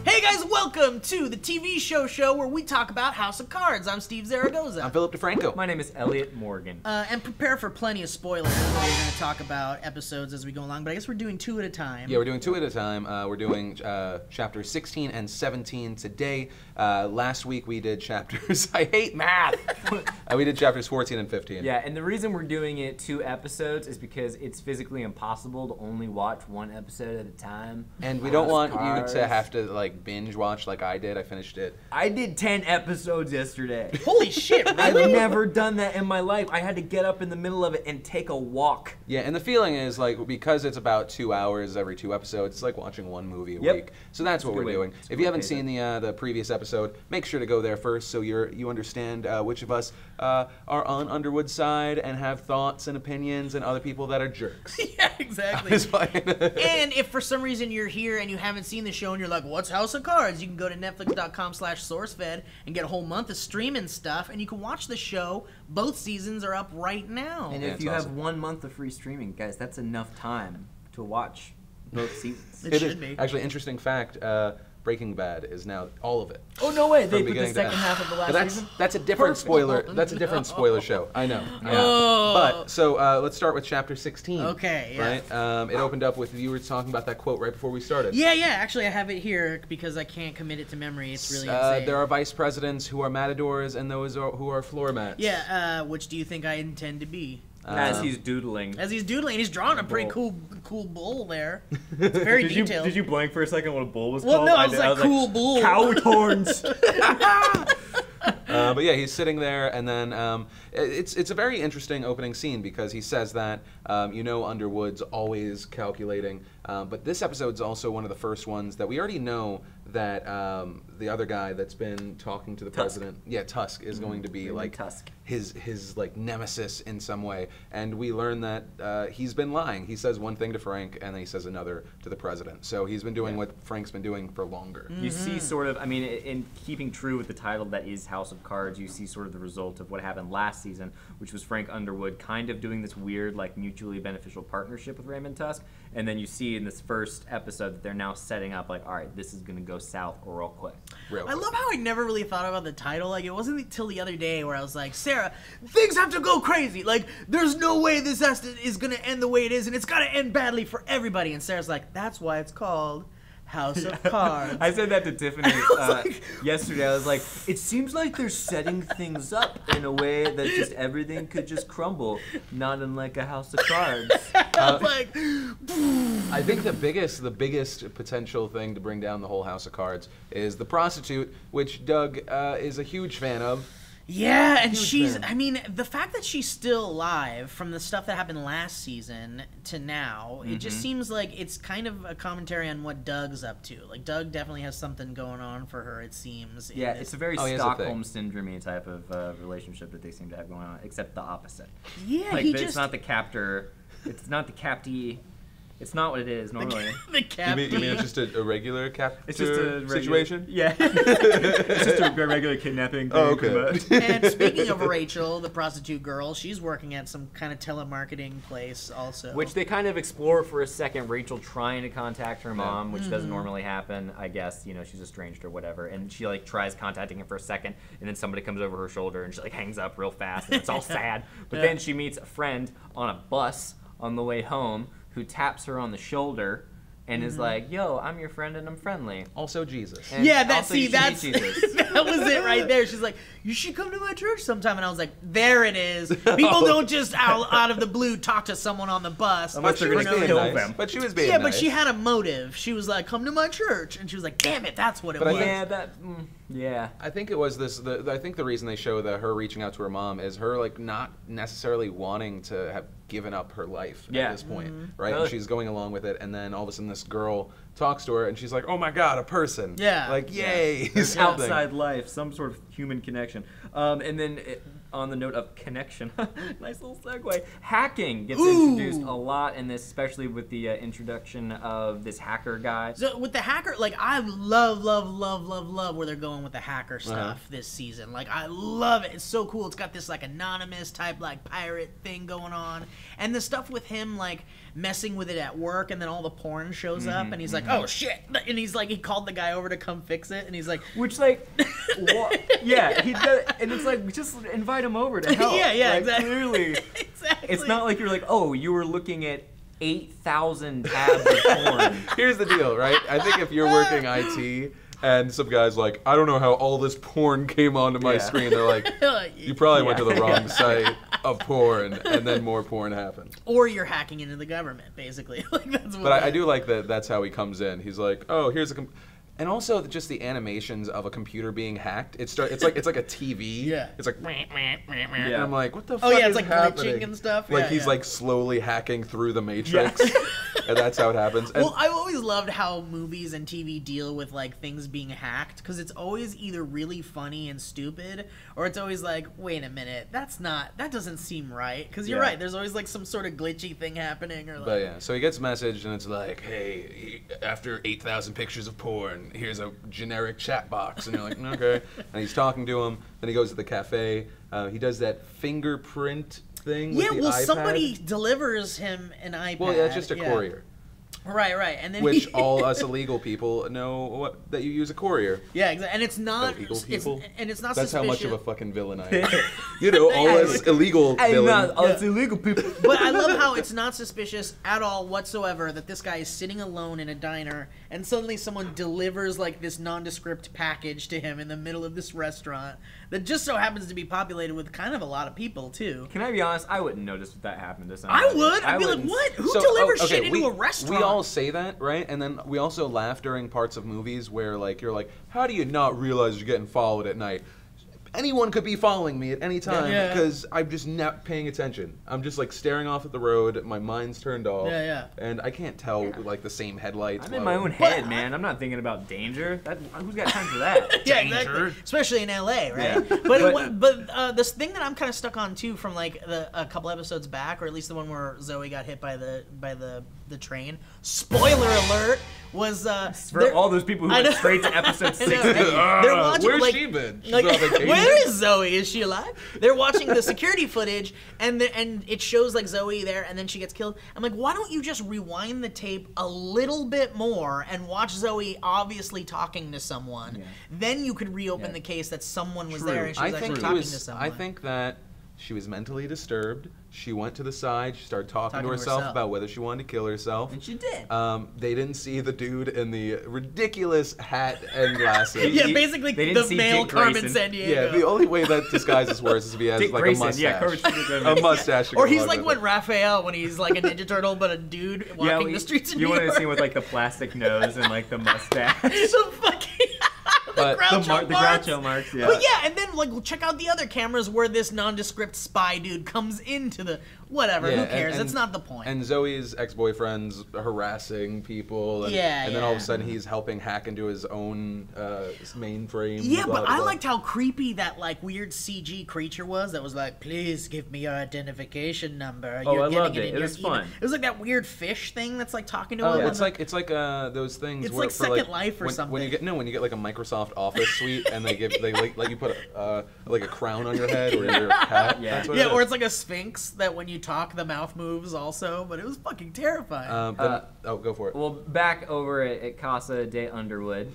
Hey guys, welcome to the TV show where we talk about House of Cards. I'm Steve Zaragoza. I'm Philip DeFranco. My name is Elliott Morgan. And prepare for plenty of spoilers. We're going to talk about episodes as we go along, but I guess we're doing two at a time. Yeah, we're doing two at a time. We're doing chapters 16 and 17 today. Last week we did chapters, I hate math! We did chapters 14 and 15. Yeah, and the reason we're doing it 2 episodes is because it's physically impossible to only watch 1 episode at a time. And we don't want you to have to like binge watch like I did. I finished it. I did 10 episodes yesterday. Holy shit, really? I've never done that in my life. I had to get up in the middle of it and take a walk. Yeah, and the feeling is like, because it's about 2 hours every 2 episodes, it's like watching 1 movie a week. So that's what we're doing. If you haven't seen the previous episode, make sure to go there first so you understand which of us are on Underwood's side and have thoughts and opinions, and other people that are jerks. Yeah, exactly. And if for some reason you're here and you haven't seen the show and you're like, what's House of Cards? You can go to netflix.com/SourceFed and get a whole month of streaming stuff, and you can watch the show. Both seasons are up right now. And if you have 1 month of free streaming, guys, that's enough time to watch both seasons. It should be. Actually, interesting fact, Breaking Bad is now all of it. Oh, no way. They put the beginning to second end. half of the last season? That's a different spoiler. That's a different spoiler show. I know. Yeah. Oh. But, so let's start with chapter 16. Okay, yeah. Right? It opened up with, you were talking about that quote right before we started. Yeah. Actually, I have it here because I can't commit it to memory. It's really insane. There are vice presidents who are matadors and those who are floor mats. Yeah, which do you think I intend to be? As he's doodling. As he's doodling, he's drawing a pretty cool bull there. It's very detailed. Did you blank for a second what a bull was well, called? no, I was like, cool bull. Cow horns. But yeah, he's sitting there, and then it's a very interesting opening scene because he says that Underwood's always calculating, but this episode's also one of the first ones that we already know that the other guy that's been talking to the president, Tusk, is going to be like Tusk. his like nemesis in some way, and we learn that he's been lying. He says one thing to Frank, and then he says another to the president. So he's been doing what Frank's been doing for longer. You see sort of, I mean, in keeping true with the title that is House of Cards, you see sort of the result of what happened last season, which was Frank Underwood kind of doing this weird, like, mutually beneficial partnership with Raymond Tusk, and then you see in this first episode that they're now setting up, like, all right, this is going to go south real quick. I love how I never really thought about the title. Like, it wasn't until the other day where I was like, Sarah, things have to go crazy. Like, there's no way this is going to end the way it is, and it's got to end badly for everybody. And Sarah's like, that's why it's called House of Cards. I said that to Tiffany yesterday. I was like, it seems like they're setting things up in a way that just everything could just crumble, not unlike a House of Cards. I think the biggest potential thing to bring down the whole House of Cards is the prostitute, which Doug is a huge fan of. Yeah, and I mean, the fact that she's still alive from the stuff that happened last season to now, it just seems like it's kind of a commentary on what Doug's up to. Like, Doug definitely has something going on for her, it seems. Yeah, it's a very Stockholm Syndrome type of relationship that they seem to have going on, except the opposite. Yeah, like, it's not the captor, it's not the captee. It's not what it is normally. The captain. You mean it's just a regular captor It's just a regular situation? Yeah. It's just a regular kidnapping thing. Oh, okay. And speaking of Rachel, the prostitute girl, she's working at some kind of telemarketing place also. Which they kind of explore for a second, Rachel trying to contact her mom, which doesn't normally happen. I guess, she's estranged or whatever. And she, like, tries contacting him for a second, and then somebody comes over her shoulder, and she, like, hangs up real fast, and it's all sad. But then she meets a friend on a bus on the way home, who taps her on the shoulder and is like, yo, I'm your friend and I'm friendly. Also Jesus. And that's Jesus. that was it right there. She's like, you should come to my church sometime. And I was like, there it is. People don't just out of the blue talk to someone on the bus. Unless they're going to kill them. But she was being nice. But she had a motive. She was like, come to my church. And she was like, damn it, that's what it was. Yeah. I think it was this. I think the reason they show her reaching out to her mom is her, like, not necessarily wanting to have given up her life at this point, right? Really? And she's going along with it, and then all of a sudden this girl talks to her, and she's like, "Oh my God, a person!" Yeah, like, yay, There's outside life, some sort of human connection, and then on the note of connection, nice little segue. Hacking gets introduced a lot in this, especially with the introduction of this hacker guy. So with the hacker, like I love where they're going with the hacker stuff this season. Like I love it. It's so cool. It's got this like anonymous type like pirate thing going on, and the stuff with him like messing with it at work, and then all the porn shows up, and he's like, oh shit, and he's like, he called the guy over to come fix it, and he's like, which like, yeah, he does, and it's like, just invite him over to help. Yeah, like, exactly. Clearly, exactly. It's not like you're like, oh, you were looking at 8,000 tabs of porn. Here's the deal, right? I think if you're working IT and some guy's like, I don't know how all this porn came onto my screen, they're like, you probably went to the wrong site of porn, and then more porn happened. Or you're hacking into the government, basically. Like that's what. But I do like that. That's how he comes in. He's like, oh, here's a. And also just the animations of a computer being hacked. It's like a TV. Yeah. It's like. And I'm like, what the fuck Oh yeah, is it's like happening? glitching and stuff. Like yeah, he's like slowly hacking through the Matrix, and that's how it happens. And well, I've always loved how movies and TV deal with like things being hacked, because it's always either really funny and stupid, or it's always like, wait a minute, that doesn't seem right. Because you're right, there's always like some sort of glitchy thing happening, or like. But yeah, so he gets messaged, and it's like, hey, after 8,000 pictures of porn, here's a generic chat box, and you're like, okay. And he's talking to him. Then he goes to the cafe. He does that fingerprint thing. Yeah, with the well, iPad. somebody delivers him an iPad. Well, that's just a courier. Right, and then Which all us illegal people know that you use a courier. Yeah, exactly, and it's not. Illegal people. It's not. That's suspicious. how much of a fucking villain I am. You know, all us illegal villains. It's illegal people. But I love how it's not suspicious at all whatsoever that this guy is sitting alone in a diner, and suddenly someone delivers like this nondescript package to him in the middle of this restaurant that just so happens to be populated with kind of a lot of people too. Can I be honest? I wouldn't notice if that happened to somebody. I would. I'd be like, what? Who So, delivers okay, shit into a restaurant? We all say that, right? And then we also laugh during parts of movies where, like, you're like, how do you not realize you're getting followed at night? Anyone could be following me at any time because I'm just not paying attention. I'm just like staring off at the road. My mind's turned off. And I can't tell like the same headlights. I'm in my own head, man. I'm not thinking about danger. Who's got time for that? Yeah, exactly. Especially in LA, right? But this thing that I'm kind of stuck on too, from like a couple episodes back, or at least the one where Zoe got hit by the train. Spoiler alert! Was for all those people who went straight to episode 6. They're watching, where's like, she been? She's like, on vacation. where is Zoe? Is she alive? They're watching the security footage, and it shows like Zoe there, and then she gets killed. I'm like, why don't you just rewind the tape a little bit more and watch Zoe obviously talking to someone? Yeah. Then you could reopen the case that someone was there and she was actually talking to someone. I think that she was mentally disturbed. She went to the side. She started talking to herself about whether she wanted to kill herself. And she did. They didn't see the dude in the ridiculous hat and glasses. Yeah, basically the male Carmen Sandiego. Yeah, the only way that disguise is worse is if he has like a mustache. A mustache. Or he's like when Raphael, when he's like a Ninja Turtle, but a dude walking the streets of New York. You want to see with like the plastic nose and like the mustache. The fucking... the Groucho Marx, yeah. But yeah, and then like check out the other cameras where this nondescript spy dude comes into the whatever. Who cares? That's not the point. And Zoe's ex-boyfriend's harassing people, and then all of a sudden he's helping hack into his own mainframe. Yeah, but I liked how creepy that like weird CG creature was. That was like, please give me your identification number. I loved it. It was fun. It was like that weird fish thing that's like talking to him. Yeah, it's like those things. It's where, like Second Life or something. When you get like a Microsoft Office suite and they let you put like a crown on your head or your hat. Yeah, or it's like a sphinx that when you talk the mouth moves also. But it was fucking terrifying. Go for it. Well, back over at Casa de Underwood,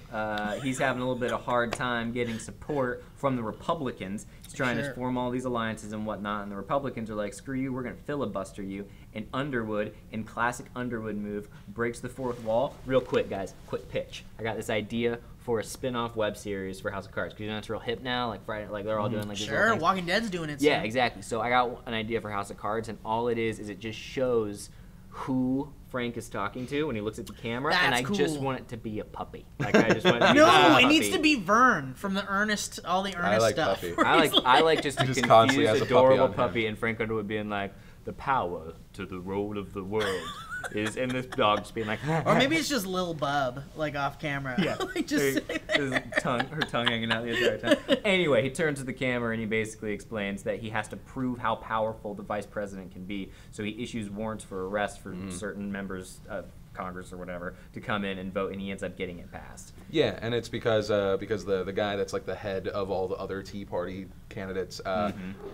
he's having a little bit of hard time getting support from the Republicans. He's trying to form all these alliances and whatnot, and the Republicans are like, screw you, we're going to filibuster you. And Underwood, in classic Underwood move, breaks the fourth wall. Real quick, guys, quick pitch. I got this idea for a spin-off web series for House of Cards, because you know it's real hip now, like Friday, like they're all doing like these little things. Walking Dead's doing it. Yeah, exactly. So I got an idea for House of Cards, and all it is it just shows who Frank is talking to when he looks at the camera, and I just want it to be a puppy. Like I just want it to be it needs to be Vern from the all the Ernest stuff. Puppy. I like just a confused, adorable puppy, and Frank Underwood being like, the power to the role of the world is, and this dog just being like, Or maybe it's just Lil Bub, like off camera. yeah, Like, just her tongue hanging out the entire time. Anyway, he turns to the camera and he basically explains that he has to prove how powerful the vice president can be. So he issues warrants for arrest for certain members of Congress or whatever to come in and vote, and he ends up getting it passed. Yeah, and it's because the guy that's like the head of all the other Tea Party candidates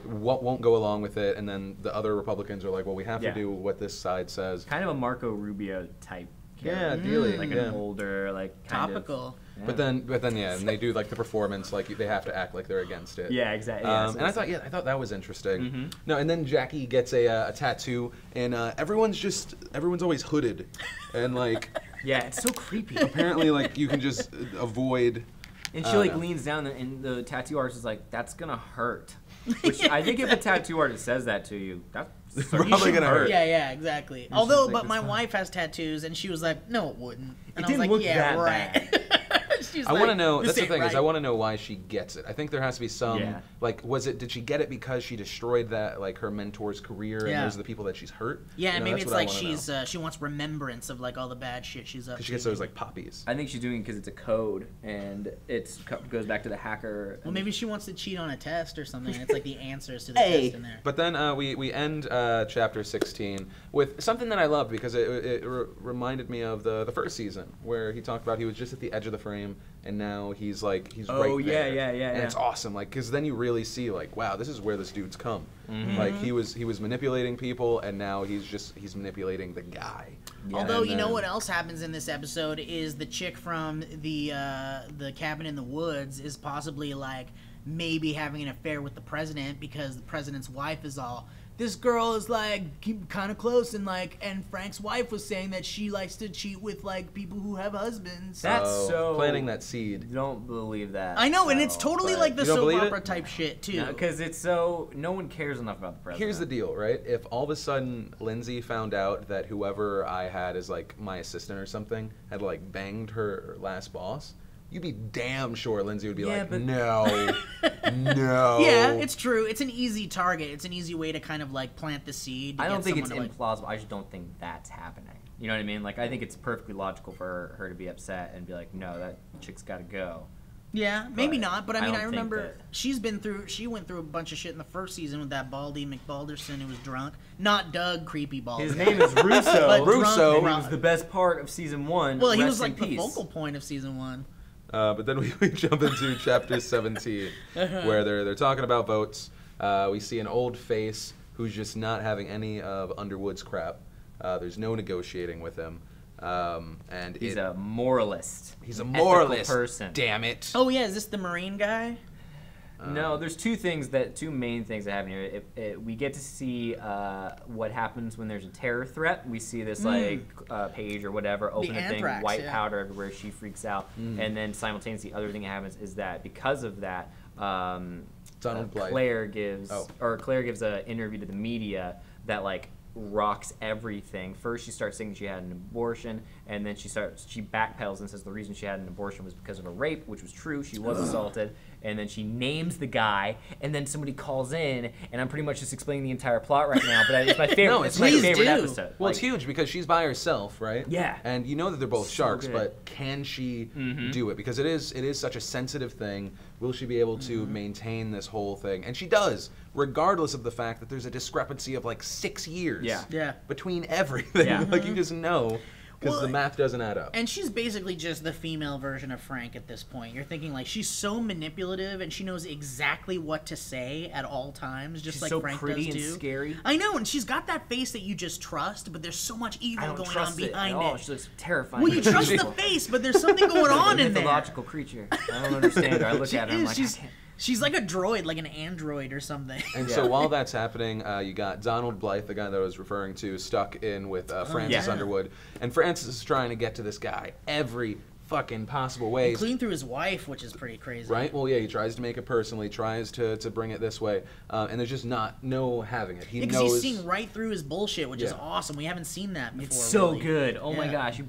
won't go along with it, and then the other Republicans are like, well, we have to do what this side says. Kind of a Marco Rubio type Yeah, character. really. Like an older, like kind topical. Of, yeah. But then, yeah, and they do like the performance, like they have to act like they're against it. Yeah, exactly. And I thought that was interesting. No, and then Jackie gets a tattoo, and everyone's always hooded, and like yeah, it's so creepy. apparently like you can just avoid. And she like leans down, and the tattoo artist is like, "That's gonna hurt." Which I think if a tattoo artist says that to you, that's probably gonna hurt. Yeah, exactly. And Although, she's like, but "It's my fine." wife has tattoos, and she was like, "No, it wouldn't." And I was didn't like, look "Yeah, that right." She's I like, want to know. "This That's the ain't thing is, right." I want to know why she gets it. I think there has to be some like, did she get it because she destroyed that like her mentor's career, and those are the people that she's hurt? Yeah, and maybe that's it's what I like wanna know. she wants remembrance of like all the bad shit she's up to. She gets those like poppies. I think she's doing it because it's a code, and it goes back to the hacker. Well, maybe she wants to cheat on a test or something. It's like the answers to the test in there. But then we end chapter 16 with something that I loved because it reminded me of the first season where he talked about he was just at the edge of the frame and now he's right there. Yeah. And it's awesome, like, because then you really see like, wow, this is where this dude's come. Like he was manipulating people, and now he's manipulating the guy. Yeah. Although you know what else happens in this episode is the chick from the cabin in the woods is possibly like maybe having an affair with the president because the president's wife is all, this girl is like kind of close, and Frank's wife was saying that she likes to cheat with like people who have husbands. That's so planting that seed. Don't believe that. I know, and it's totally but like the you don't soap believe opera it? type shit too. Because it's so no one cares enough about the president. Here's the deal, right? If all of a sudden Lindsay found out that whoever I had as like my assistant or something had like banged her last boss, you'd be damn sure Lindsay would be like, no, no. Yeah, it's true. It's an easy target. It's an easy way to kind of like plant the seed. I don't think it's someone to, implausible. I just don't think that's happening. You know what I mean? Like I think it's perfectly logical for her to be upset and be like, no, that chick's got to go. Yeah, maybe not, but I mean, don't I think remember that- she went through a bunch of shit in the first season with that Baldy McBalderson who was drunk. Not Doug, creepy Baldy. His name is Russo. But Russo. drunk, And he was the best part of season 1. well, he Rest was like in the peace. focal point of season 1. But then we jump into chapter 17, where they're talking about votes. We see an old face who's just not having any of Underwood's crap. There's no negotiating with him. And He's a moralist. He's a ethical moralist. person. Damn it. Oh yeah, is this the Marine guy? No, there's two main things that happen here. We get to see what happens when there's a terror threat. We see this page or whatever, open a thing, anthrax, white powder everywhere. She freaks out, and then simultaneously, the other thing that happens is that because of that, Donald Blythe. Claire gives an interview to the media that like rocks everything. First, she starts saying she had an abortion, and then she backpedals and says the reason she had an abortion was because of a rape, which was true. She was assaulted, and then she names the guy, and then somebody calls in, and I'm pretty much just explaining the entire plot right now. But it's my favorite. No, it's my please favorite do. episode. Well, it's huge because she's by herself, right? Yeah. And you know that they're both So sharks, good. but can she do it? Because it is such a sensitive thing. Will she be able to maintain this whole thing? And she does, regardless of the fact that there's a discrepancy of like 6 years Yeah. between everything. Yeah. Like you just know because Well, the math doesn't add up. And she's basically just the female version of Frank at this point. You're thinking like she's so manipulative and she knows exactly what to say at all times, just She's like so Frank pretty does and too. scary. I know, and she's got that face that you just trust, but there's so much I evil don't going trust on it behind at all. it. She looks terrifying. Well, you trust the face, but there's something going on in there. mythological creature. I don't understand her. I look at her. I'm like, I can't. She's like a droid, like an android or something. And so while that's happening, you got Donald Blythe, the guy that I was referring to, stuck in with Francis yeah. Underwood. And Francis is trying to get to this guy every fucking possible way. Including through his wife, which is pretty crazy. Right? Well, yeah, he tries to make it personally, tries to bring it this way, and there's just no having it. He Because knows. he's seeing right through his bullshit, which is Yeah. awesome. We haven't seen that before. It's so really. good. Oh my Yeah. gosh.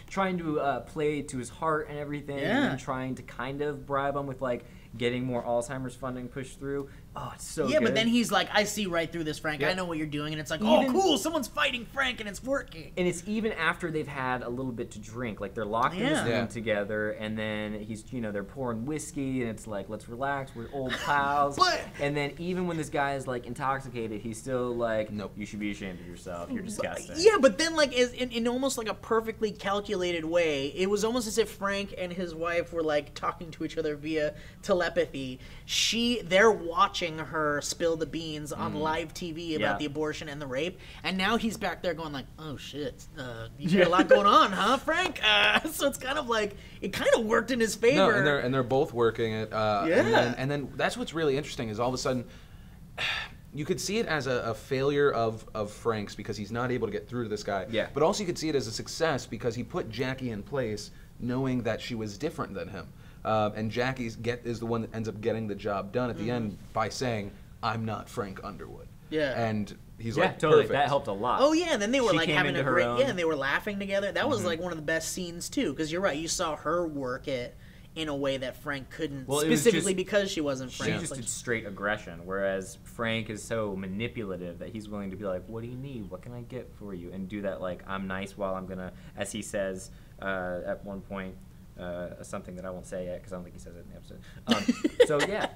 Trying to play to his heart and everything, Yeah. and trying to kind of bribe him with like getting more Alzheimer's funding pushed through. Oh, it's so Yeah, good. but then he's like, I see right through this, Frank. Yeah. I know what you're doing. And it's like, Even- oh, cool, someone's fighting Frank and it's working. And it's even after they've had a little bit to drink. Like, they're locked in this Yeah. room together, and then they're pouring whiskey, and it's like, let's relax, we're old pals. But- and then even when this guy is, like, intoxicated, he's still like, Nope. you should be ashamed of yourself, you're disgusting. Yeah, but then, like, in almost like a perfectly calculated way, it was almost as if Frank and his wife were, like, talking to each other via telepathy. They're watching her spill the beans on live TV about Yeah. the abortion and the rape, and now he's back there going like, oh shit, you got a lot going on, huh, Frank? So it's kind of like, it kind of worked in his favor. No, and they're both working it. Yeah. And then that's what's really interesting is all of a sudden, you could see it as a failure of Frank's because he's not able to get through to this guy. Yeah. But also you could see it as a success because he put Jackie in place knowing that she was different than him. And Jackie is the one that ends up getting the job done at the end by saying, I'm not Frank Underwood. Yeah. And he's Yeah, like, totally. perfect. That helped a lot. Oh yeah, and then they were She like came having into a her great own. and they were laughing together. That was like one of the best scenes too, because you're right, you saw her work it in a way that Frank couldn't, Well, it was specifically just- because she wasn't She Frank. just Like, did straight aggression, whereas Frank is so manipulative that he's willing to be like, what do you need? What can I get for you? And do that, like, I'm nice while I'm going to, as he says at one point, something that I won't say yet because I don't think he says it in the episode. So, yeah.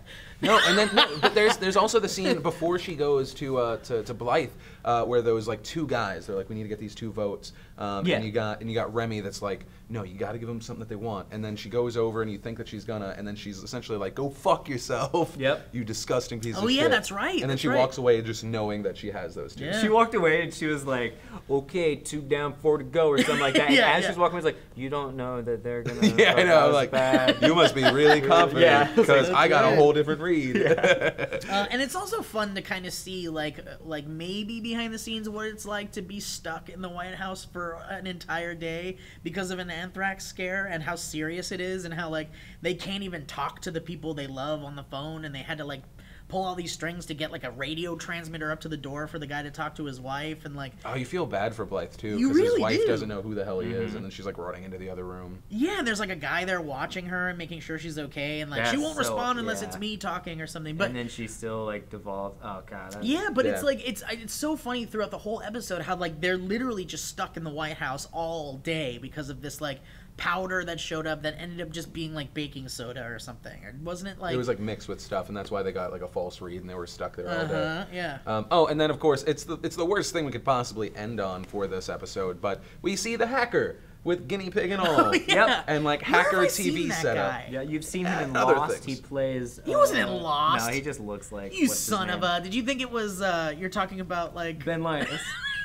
But there's also the scene before she goes to Blythe where there was like two guys. They're like, we need to get these 2 votes. Yeah. And you got Remy that's like, no, you got to give them something that they want. And then she goes over and you think that she's gonna, and then she's essentially like, go fuck yourself. Yep. You disgusting piece of Oh, shit. yeah, that's right, And then that's she right. walks away just knowing that she has those 2. Yeah. She walked away and she was like, okay, 2 down, 4 to go, or something like that. And Yeah, as yeah. she was walking away, she's like, you don't know that they're going to. Yeah, I know. I'm like, you must be really confident Yeah. because I got a That's whole different read. and it's also fun to kind of see like maybe behind the scenes what it's like to be stuck in the White House for an entire day because of an anthrax scare and how serious it is and how like they can't even talk to the people they love on the phone and they had to like pull all these strings to get like a radio transmitter up to the door for the guy to talk to his wife and like Oh, you feel bad for Blythe too You because his really wife do. doesn't know who the hell he is, and then she's like running into the other room. yeah, and there's like a guy there watching her and making sure she's okay and like she That's won't so- respond unless yeah. it's me talking or something but And then she still, like, devolved. Oh, God. yeah, but it's Yeah. like it's so funny throughout the whole episode how like they're literally just stuck in the White House all day because of this like powder that showed up that ended up just being like baking soda or something. Or wasn't it like It was like mixed with stuff, and that's why they got like a false read, and they were stuck there all day. yeah. Oh, and then of course it's the worst thing we could possibly end on for this episode, but we see the hacker with guinea pig and all, Yep. and like Where have hacker I seen TV that setup. guy? Yeah, you've seen him in Other Lost. things. He plays. He wasn't in Lost. No, he just looks like. You what's his son of name? a! Did you think it was you're talking about like Ben Linus.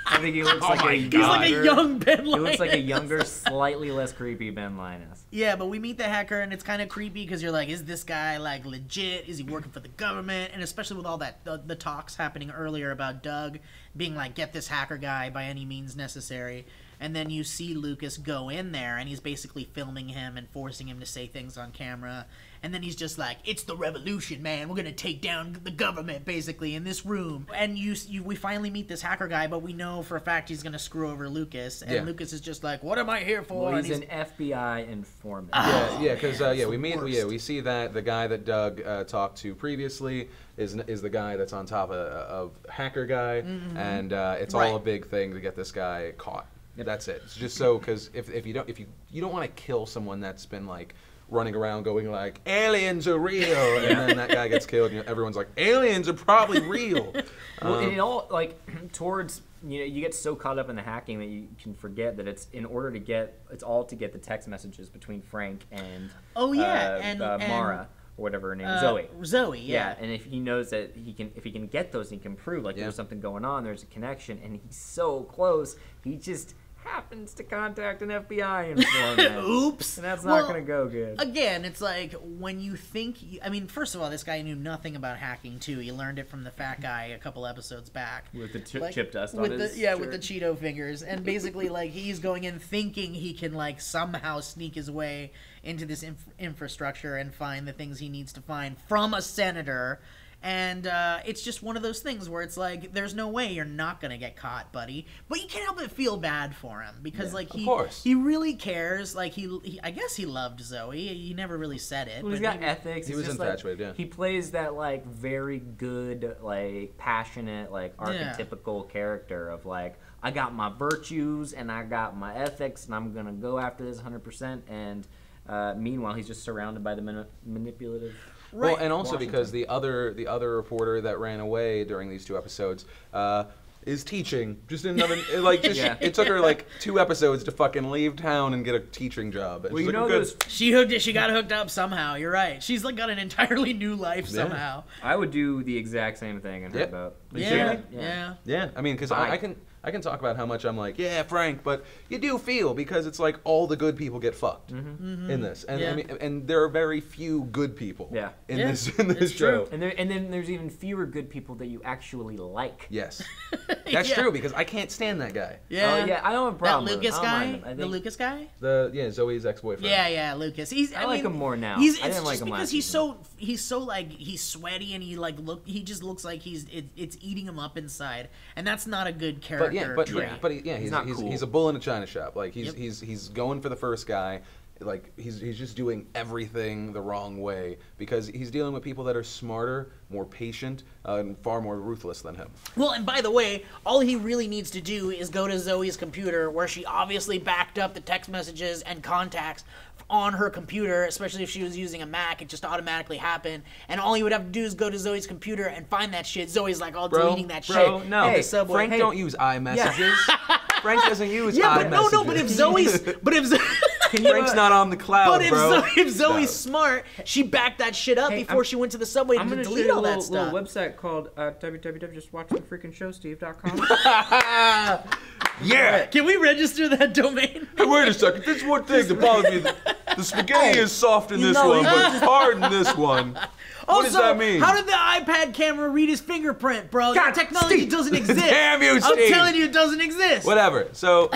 I think he looks Oh like my a God. he's like a younger- young Ben He looks like a Linus. younger, slightly less creepy Ben Linus. Yeah, but we meet the hacker and it's kind of creepy because you're like, is this guy like legit? Is he working for the government? And especially with all that the talks happening earlier about Doug being like, get this hacker guy by any means necessary. And then you see Lucas go in there and he's basically filming him and forcing him to say things on camera. And then he's just like, it's the revolution, man. We're going to take down the government, basically, in this room. And we finally meet this hacker guy, but we know for a fact he's going to screw over Lucas. And Yeah. Lucas is just like, what am I here for? Well, And he's an FBI informant. Yeah, because we meet. worst. Yeah, we see that the guy that Doug talked to previously is the guy that's on top of hacker guy, and it's Right. all a big thing to get this guy caught. That's it. It's just so because if you don't want to kill someone that's been like running around going like aliens are real, and then that guy gets killed, and everyone's like aliens are probably real. Well, and it all like towards you get so caught up in the hacking that you can forget that it's in order to get the text messages between Frank and and Mara or whatever her name is, Zoe. Zoe, yeah. And if he knows that if he can get those, he can prove like there's something going on. There's a connection, and he's so close. He just happens to contact an FBI informant. Oops. And that's Well, not going to go good. Again, it's like when you think... I mean, first of all, this guy knew nothing about hacking, too. He learned it from the fat guy a couple episodes back. With the Like, chip dust on with his the shirt. with the Cheeto fingers. And basically, like, he's going in thinking he can, like, somehow sneak his way into this infrastructure and find the things he needs to find from a senator. And it's just one of those things where it's like, there's no way you're not gonna get caught, buddy. But you can't help but feel bad for him because, like, he really cares. Like, he I guess he loved Zoe. He never really said it. Well, he's got ethics. He was infatuated. Like, he plays that like very good, like passionate, like archetypical character of like, I got my virtues and I got my ethics and I'm gonna go after this 100%. And meanwhile, he's just surrounded by the manipulative. Right. Well, and also because the other reporter that ran away during these 2 episodes is teaching. Just another like just it took her like 2 episodes to fucking leave town and get a teaching job. And well, you know, she got hooked up somehow. You're right. She's like got an entirely new life somehow. I would do the exact same thing in her boat. Yeah. I mean, because I can talk about how much I'm like, yeah, Frank, but you do feel because it's like all the good people get fucked in this, and I mean, and there are very few good people in this show. And then there's even fewer good people that you actually like. Yes, that's true because I can't stand that guy. Yeah, I don't have a problem. That Lucas guy, the Lucas guy. Zoe's ex-boyfriend. Yeah, Lucas. I like him more now. I didn't like him because he's so like he's sweaty and he just looks like it's eating him up inside, and that's not a good character. He's a bull in a china shop. Like he's going for the first guy. Like he's just doing everything the wrong way because he's dealing with people that are smarter, more patient, and far more ruthless than him. Well, and by the way, all he really needs to do is go to Zoe's computer where she obviously backed up the text messages and contacts on her computer, especially if she was using a Mac. It just automatically happened, and all he would have to do is go to Zoe's computer and find that shit. Zoe's like all deleting that shit. No, hey, Subway, Frank don't use iMessages. Frank doesn't use iMessages. But if Zoe's Frank's not on the cloud, if Zoe's smart, she backed that shit up before she went to the subway to delete all that stuff. I'm gonna show you a little website called www.justwatchthefreakingshowsteve.com. Yeah. Can we register that domain? Hey, wait a second. There's one thing that bothers me. The spaghetti is soft in this one, but it's hard in this one. What does that mean? How did the iPad camera read his fingerprint, bro? That technology doesn't exist. Damn you, Steve. I'm telling you, it doesn't exist. Whatever. So,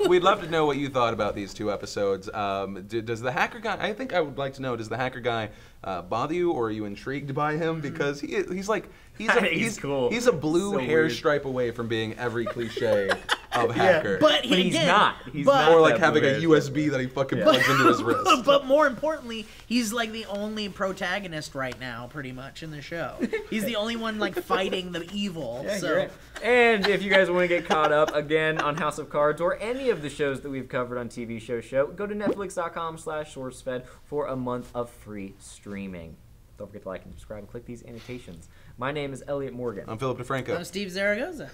we'd love to know what you thought about these 2 episodes. Does the hacker guy? I think I would like to know. Does the hacker guy bother you, or are you intrigued by him? Because he's cool. He's a blue hair stripe away from being every cliche of hacker. But he's not. Or like having a USB that he fucking plugs into his wrist. But more importantly, he's like the only protagonist right now, pretty much, in the show. He's the only one like fighting the evil. So. And if you guys want to get caught up again on House of Cards or any of the shows that we've covered on TV Show, go to netflix.com/SourceFed for a month of free streaming. Don't forget to like and subscribe and click these annotations. My name is Elliott Morgan. I'm Philip DeFranco. I'm Steve Zaragoza.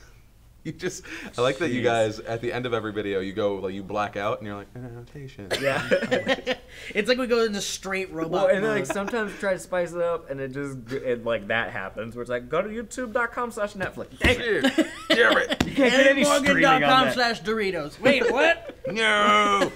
I like that you guys, at the end of every video, you go, like, you black out, and you're like, annotation. Yeah. It's like we go into straight robot mode. And then, mode. like, sometimes we try to spice it up, and like, that happens, where it's like, go to youtube.com/Netflix. Dang it. Damn it. You can't get any streaming on that. Morgan.com/Doritos. Wait, what? No.